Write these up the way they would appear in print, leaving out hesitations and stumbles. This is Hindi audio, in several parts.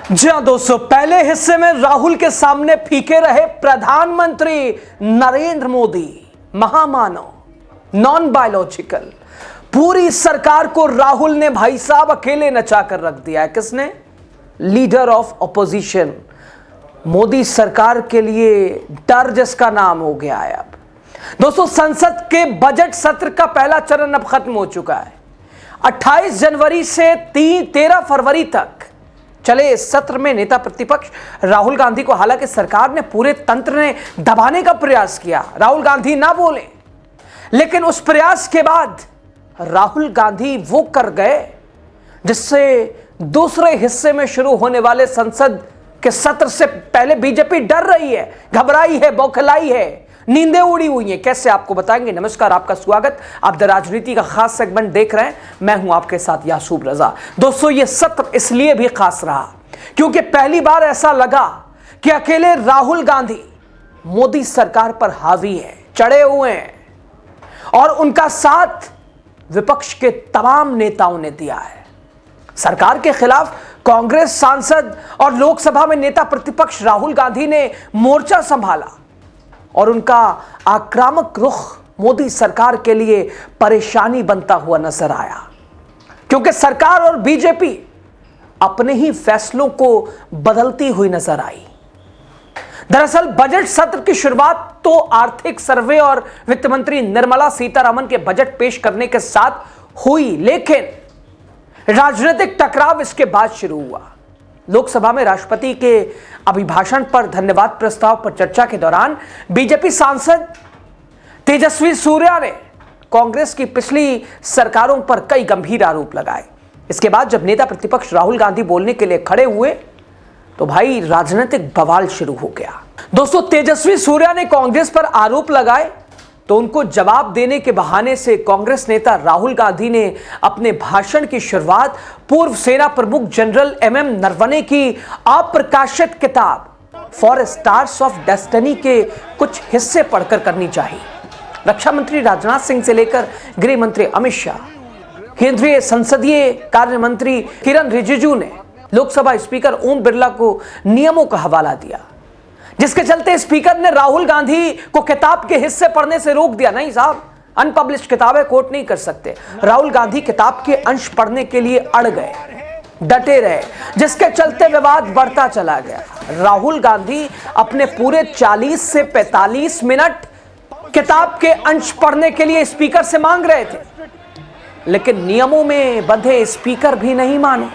जी हाँ दोस्तों, पहले हिस्से में राहुल के सामने फीके रहे प्रधानमंत्री नरेंद्र मोदी, महामानव, नॉन बायोलॉजिकल। पूरी सरकार को राहुल ने भाई साहब अकेले नचा कर रख दिया है। किसने? Leader of opposition. मोदी सरकार के लिए डर जिसका नाम हो गया है। अब दोस्तों, संसद के बजट सत्र का पहला चरण अब खत्म हो चुका है। 28 जनवरी से 13 फरवरी तक चले इस सत्र में नेता प्रतिपक्ष राहुल गांधी को, हालांकि सरकार ने, पूरे तंत्र ने दबाने का प्रयास किया, राहुल गांधी ना बोले, लेकिन उस प्रयास के बाद राहुल गांधी वो कर गए जिससे दूसरे हिस्से में शुरू होने वाले संसद के सत्र से पहले बीजेपी डर रही है, घबराई है, बौखलाई है, नींदें उड़ी हुई हैं। कैसे, आपको बताएंगे। नमस्कार, आपका स्वागत। आप द राजनीति का खास सेगमेंट देख रहे हैं। मैं हूं आपके साथ यासूब रजा। दोस्तों, यह सत्र इसलिए भी खास रहा क्योंकि पहली बार ऐसा लगा कि अकेले राहुल गांधी मोदी सरकार पर हावी है, चढ़े हुए हैं, और उनका साथ विपक्ष के तमाम नेताओं ने दिया है। सरकार के खिलाफ कांग्रेस सांसद और लोकसभा में नेता प्रतिपक्ष राहुल गांधी ने मोर्चा संभाला और उनका आक्रामक रुख मोदी सरकार के लिए परेशानी बनता हुआ नजर आया, क्योंकि सरकार और बीजेपी अपने ही फैसलों को बदलती हुई नजर आई। दरअसल बजट सत्र की शुरुआत तो आर्थिक सर्वे और वित्त मंत्री निर्मला सीतारमण के बजट पेश करने के साथ हुई, लेकिन राजनीतिक टकराव इसके बाद शुरू हुआ। लोकसभा में राष्ट्रपति के अभिभाषण पर धन्यवाद प्रस्ताव पर चर्चा के दौरान बीजेपी सांसद तेजस्वी सूर्या ने कांग्रेस की पिछली सरकारों पर कई गंभीर आरोप लगाए। इसके बाद जब नेता प्रतिपक्ष राहुल गांधी बोलने के लिए खड़े हुए तो भाई राजनीतिक बवाल शुरू हो गया। दोस्तों, तेजस्वी सूर्या ने कांग्रेस पर आरोप लगाए तो उनको जवाब देने के बहाने से कांग्रेस नेता राहुल गांधी ने अपने भाषण की शुरुआत पूर्व सेना प्रमुख जनरल एमएम नरवणे की अप्रकाशित किताब फॉर स्टार्स ऑफ डेस्टिनी के कुछ हिस्से पढ़कर करनी चाहिए। रक्षा मंत्री राजनाथ सिंह से लेकर गृह मंत्री अमित शाह, केंद्रीय संसदीय कार्य मंत्री किरण रिजिजू ने लोकसभा स्पीकर ओम बिरला को नियमों का हवाला दिया, जिसके चलते स्पीकर ने राहुल गांधी को किताब के हिस्से पढ़ने से रोक दिया। नहीं साहब, अनपब्लिश्ड किताबें कोट नहीं कर सकते। राहुल गांधी किताब के अंश पढ़ने के लिए अड़ गए, डटे रहे, जिसके चलते विवाद बढ़ता चला गया। राहुल गांधी अपने पूरे 40 से 45 मिनट किताब के अंश पढ़ने के लिए स्पीकर से मांग रहे थे, लेकिन नियमों में बंधे स्पीकर भी नहीं माने।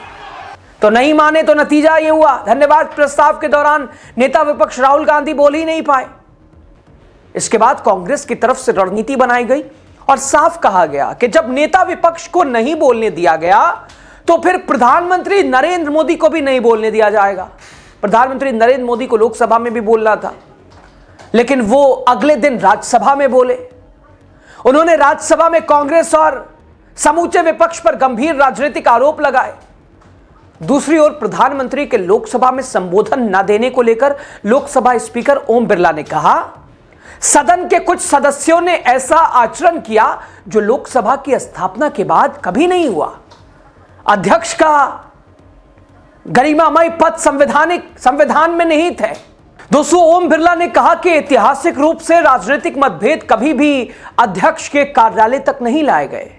तो नहीं माने तो नतीजा ये हुआ, धन्यवाद प्रस्ताव के दौरान नेता विपक्ष राहुल गांधी बोल ही नहीं पाए। इसके बाद कांग्रेस की तरफ से रणनीति बनाई गई और साफ कहा गया कि जब नेता विपक्ष को नहीं बोलने दिया गया तो फिर प्रधानमंत्री नरेंद्र मोदी को भी नहीं बोलने दिया जाएगा। प्रधानमंत्री नरेंद्र मोदी को लोकसभा में भी बोलना था, लेकिन वो अगले दिन राज्यसभा में बोले। उन्होंने राज्यसभा में कांग्रेस और समूचे विपक्ष पर गंभीर राजनीतिक आरोप लगाए। दूसरी ओर प्रधानमंत्री के लोकसभा में संबोधन न देने को लेकर लोकसभा स्पीकर ओम बिरला ने कहा, सदन के कुछ सदस्यों ने ऐसा आचरण किया जो लोकसभा की स्थापना के बाद कभी नहीं हुआ। अध्यक्ष का गरिमामय पद संविधान में नहीं थे। दोस्तों, ओम बिरला ने कहा कि ऐतिहासिक रूप से राजनीतिक मतभेद कभी भी अध्यक्ष के कार्यालय तक नहीं लाए गए।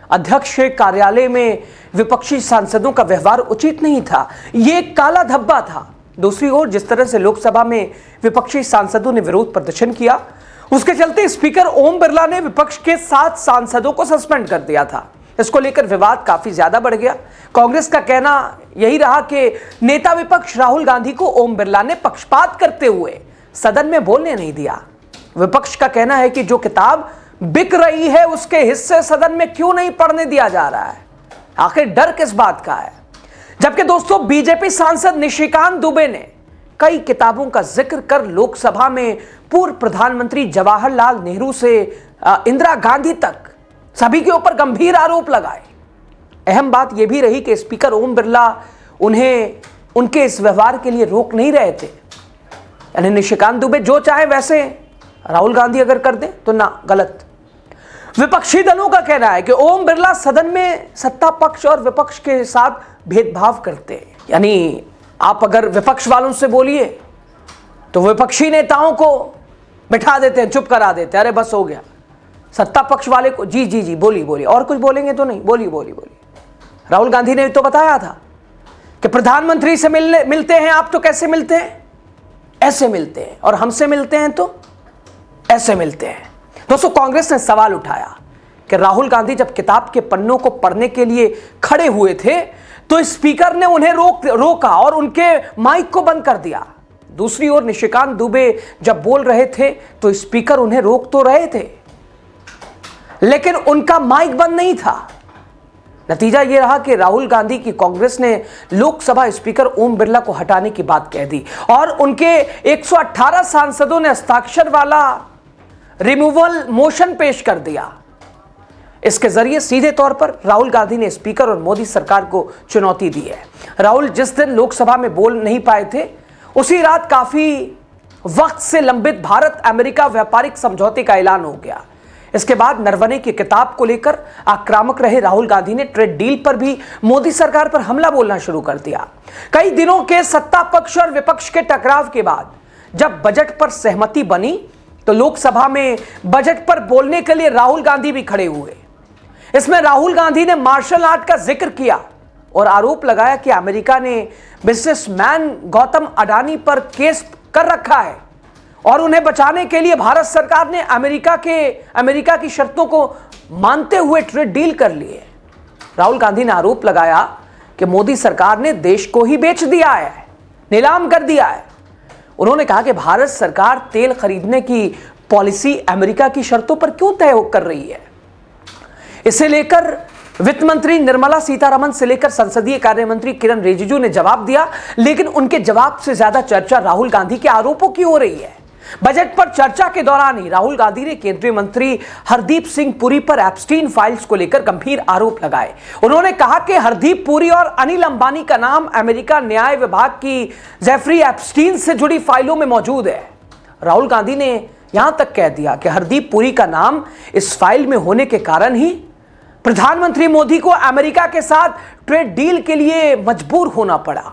अध्यक्ष के कार्यालय में विपक्षी सांसदों का व्यवहार उचित नहीं था, यह काला धब्बा था। दूसरी ओर जिस तरह से लोकसभा में विपक्षी सांसदों ने विरोध प्रदर्शन किया, उसके चलते स्पीकर ओम बिरला ने विपक्ष के 7 सांसदों को सस्पेंड कर दिया था। इसको लेकर विवाद काफी ज्यादा बढ़ गया। कांग्रेस का कहना यही रहा कि नेता विपक्ष राहुल गांधी को ओम बिरला ने पक्षपात करते हुए सदन में बोलने नहीं दिया। विपक्ष का कहना है कि जो किताब बिक रही है उसके हिस्से सदन में क्यों नहीं पढ़ने दिया जा रहा है। आखिर डर किस बात का है? जबकि दोस्तों, बीजेपी सांसद निशिकांत दुबे ने कई किताबों का जिक्र कर लोकसभा में पूर्व प्रधानमंत्री जवाहरलाल नेहरू से इंदिरा गांधी तक सभी के ऊपर गंभीर आरोप लगाए। अहम बात यह भी रही कि स्पीकर ओम बिरला उन्हें उनके इस व्यवहार के लिए रोक नहीं रहे थे। यानी निशिकांत दुबे जो चाहे वैसे राहुल गांधी अगर कर दे तो ना, गलत। विपक्षी दलों का कहना है कि ओम बिरला सदन में सत्ता पक्ष और विपक्ष के साथ भेदभाव करते हैं। यानी आप अगर विपक्ष वालों से बोलिए तो विपक्षी नेताओं को बिठा देते हैं, चुप करा देते हैं, अरे बस हो गया। सत्ता पक्ष वाले को जी जी जी बोलिए बोलिए, और कुछ बोलेंगे तो नहीं, बोलिए बोलिए बोलिए। राहुल गांधी ने तो बताया था कि प्रधानमंत्री से मिलते हैं आप तो कैसे मिलते हैं, ऐसे मिलते हैं, और हमसे मिलते हैं तो ऐसे मिलते हैं। दोस्तों, कांग्रेस ने सवाल उठाया कि राहुल गांधी जब किताब के पन्नों को पढ़ने के लिए खड़े हुए थे तो स्पीकर ने उन्हें रोका और उनके माइक को बंद कर दिया। दूसरी ओर निशिकांत दुबे जब बोल रहे थे तो स्पीकर उन्हें रोक तो रहे थे, लेकिन उनका माइक बंद नहीं था। नतीजा यह रहा कि राहुल गांधी की कांग्रेस ने लोकसभा स्पीकर ओम बिरला को हटाने की बात कह दी और उनके 118 सांसदों ने हस्ताक्षर वाला रिमूवल मोशन पेश कर दिया। इसके जरिए सीधे तौर पर राहुल गांधी ने स्पीकर और मोदी सरकार को चुनौती दी है। राहुल जिस दिन लोकसभा में बोल नहीं पाए थे, उसी रात काफी वक्त से लंबित भारत अमेरिका व्यापारिक समझौते का ऐलान हो गया। इसके बाद नरवणे की किताब को लेकर आक्रामक रहे राहुल गांधी ने ट्रेड डील पर भी मोदी सरकार पर हमला बोलना शुरू कर दिया। कई दिनों के सत्ता पक्ष और विपक्ष के टकराव के बाद जब बजट पर सहमति बनी तो लोकसभा में बजट पर बोलने के लिए राहुल गांधी भी खड़े हुए। इसमें राहुल गांधी ने मार्शल आर्ट का जिक्र किया और आरोप लगाया कि अमेरिका ने बिजनेसमैन गौतम अडानी पर केस कर रखा है और उन्हें बचाने के लिए भारत सरकार ने अमेरिका की शर्तों को मानते हुए ट्रेड डील कर लिए। राहुल गांधी ने आरोप लगाया कि मोदी सरकार ने देश को ही बेच दिया है, नीलाम कर दिया है। उन्होंने कहा कि भारत सरकार तेल खरीदने की पॉलिसी अमेरिका की शर्तों पर क्यों तय कर रही है। इसे लेकर वित्त मंत्री निर्मला सीतारमण से लेकर संसदीय कार्य मंत्री किरण रिजिजू ने जवाब दिया, लेकिन उनके जवाब से ज्यादा चर्चा राहुल गांधी के आरोपों की हो रही है। बजट पर चर्चा के दौरान ही राहुल गांधी ने केंद्रीय मंत्री हरदीप सिंह पुरी पर एप्स्टीन फाइल्स को लेकर गंभीर आरोप लगाए। उन्होंने कहा कि हरदीप पुरी और अनिल अंबानी का नाम अमेरिका न्याय विभाग की जेफरी एप्स्टीन से जुड़ी फाइलों में मौजूद है। राहुल गांधी ने यहां तक कह दिया कि हरदीप पुरी का नाम इस फाइल में होने के कारण ही प्रधानमंत्री मोदी को अमेरिका के साथ ट्रेड डील के लिए मजबूर होना पड़ा।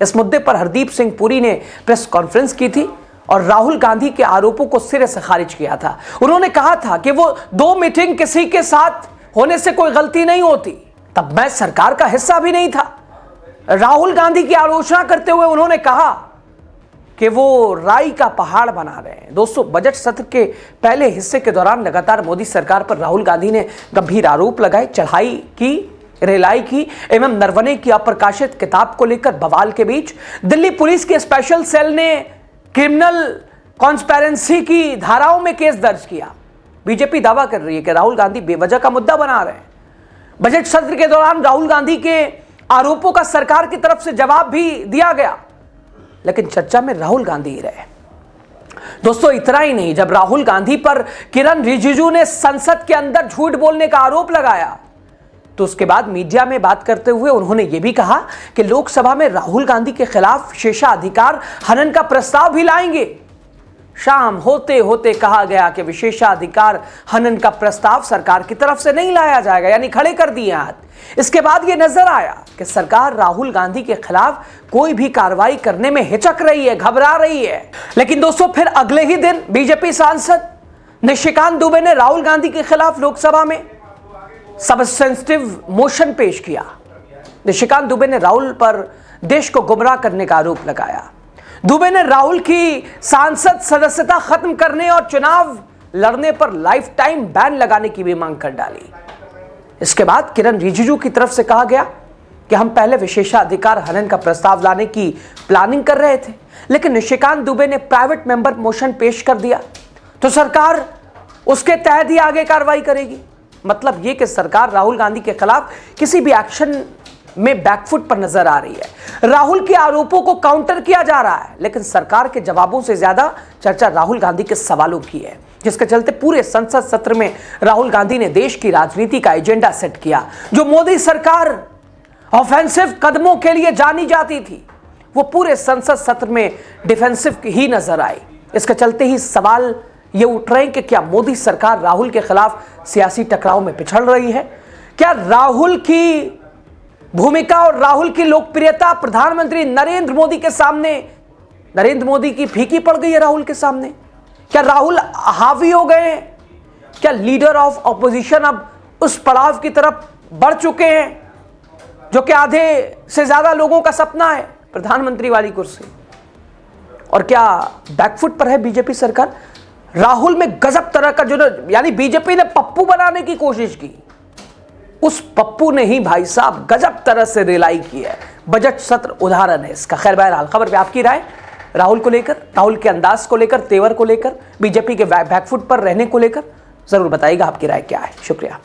इस मुद्दे पर हरदीप सिंह पुरी ने प्रेस कॉन्फ्रेंस की थी और राहुल गांधी के आरोपों को सिरे से खारिज किया था। उन्होंने कहा था कि वो 2 मीटिंग किसी के साथ होने से कोई गलती नहीं होती, तब मैं सरकार का हिस्सा भी नहीं था। राहुल गांधी की आलोचना करते हुए उन्होंने कहा कि वो राई का पहाड़ बना रहे हैं। दोस्तों, बजट सत्र के पहले हिस्से के दौरान लगातार मोदी सरकार पर राहुल गांधी ने गंभीर आरोप लगाए, चढ़ाई की, रेलाई की एवं नरवणे की अप्रकाशित किताब को लेकर बवाल के बीच दिल्ली पुलिस के स्पेशल सेल ने क्रिमिनल कॉन्स्पेरेंसी की धाराओं में केस दर्ज किया। बीजेपी दावा कर रही है कि राहुल गांधी बेवजह का मुद्दा बना रहे हैं। बजट सत्र के दौरान राहुल गांधी के आरोपों का सरकार की तरफ से जवाब भी दिया गया, लेकिन चर्चा में राहुल गांधी ही रहे। दोस्तों, इतना ही नहीं, जब राहुल गांधी पर किरण रिजिजू ने संसद के अंदर झूठ बोलने का आरोप लगाया तो उसके बाद मीडिया में बात करते हुए उन्होंने यह भी कहा कि लोकसभा में राहुल गांधी के खिलाफ विशेषाधिकार हनन का प्रस्ताव भी लाएंगे। शाम होते होते कहा गया कि विशेषाधिकार हनन का प्रस्ताव सरकार की तरफ से नहीं लाया जाएगा, यानी खड़े कर दिए हाथ। इसके बाद यह नजर आया कि सरकार राहुल गांधी के खिलाफ कोई भी कार्रवाई करने में हिचक रही है, घबरा रही है। लेकिन दोस्तों, फिर अगले ही दिन बीजेपी सांसद निशिकांत दुबे ने राहुल गांधी के खिलाफ लोकसभा में सबस्टेंटिव मोशन पेश किया। निशिकांत दुबे ने राहुल पर देश को गुमराह करने का आरोप लगाया। दुबे ने राहुल की सांसद सदस्यता खत्म करने और चुनाव लड़ने पर लाइफ टाइम बैन लगाने की भी मांग कर डाली। इसके बाद किरण रिजिजू की तरफ से कहा गया कि हम पहले विशेषाधिकार हनन का प्रस्ताव लाने की प्लानिंग कर रहे थे, लेकिन निशिकांत दुबे ने प्राइवेट मेंबर मोशन पेश कर दिया तो सरकार उसके तहत ही आगे कार्रवाई करेगी। मतलब यह कि सरकार राहुल गांधी के खिलाफ किसी भी एक्शन में बैकफुट पर नजर आ रही है। राहुल के आरोपों को काउंटर किया जा रहा है, लेकिन सरकार के जवाबों से ज्यादा चर्चा राहुल गांधी के सवालों की है, जिसके चलते पूरे संसद सत्र में राहुल गांधी ने देश की राजनीति का एजेंडा सेट किया। जो मोदी सरकार ऑफेंसिव कदमों के लिए जानी जाती थी, वो पूरे संसद सत्र में डिफेंसिव ही नजर आई। इसके चलते ही सवाल ये उठ रहे हैं कि क्या मोदी सरकार राहुल के खिलाफ सियासी टकराव में पिछड़ रही है? क्या राहुल की भूमिका और राहुल की लोकप्रियता प्रधानमंत्री नरेंद्र मोदी के सामने, नरेंद्र मोदी की फीकी पड़ गई है राहुल के सामने। क्या राहुल हावी हो गए हैं? क्या लीडर ऑफ ऑपोजिशन अब उस पड़ाव की तरफ बढ़ चुके हैं जो कि आधे से ज्यादा लोगों का सपना है, प्रधानमंत्री वाली कुर्सी? और क्या बैकफुट पर है बीजेपी सरकार? राहुल में गजब तरह का जो, यानी बीजेपी ने पप्पू बनाने की कोशिश की, उस पप्पू ने ही भाई साहब गजब तरह से रिलाई की है। बजट सत्र उदाहरण है इसका। खैर बहरहाल, खबर पे आपकी राय राहुल को लेकर, राहुल के अंदाज को लेकर, तेवर को लेकर, बीजेपी के बैकफुट पर रहने को लेकर जरूर बताइएगा। आपकी राय क्या है? शुक्रिया।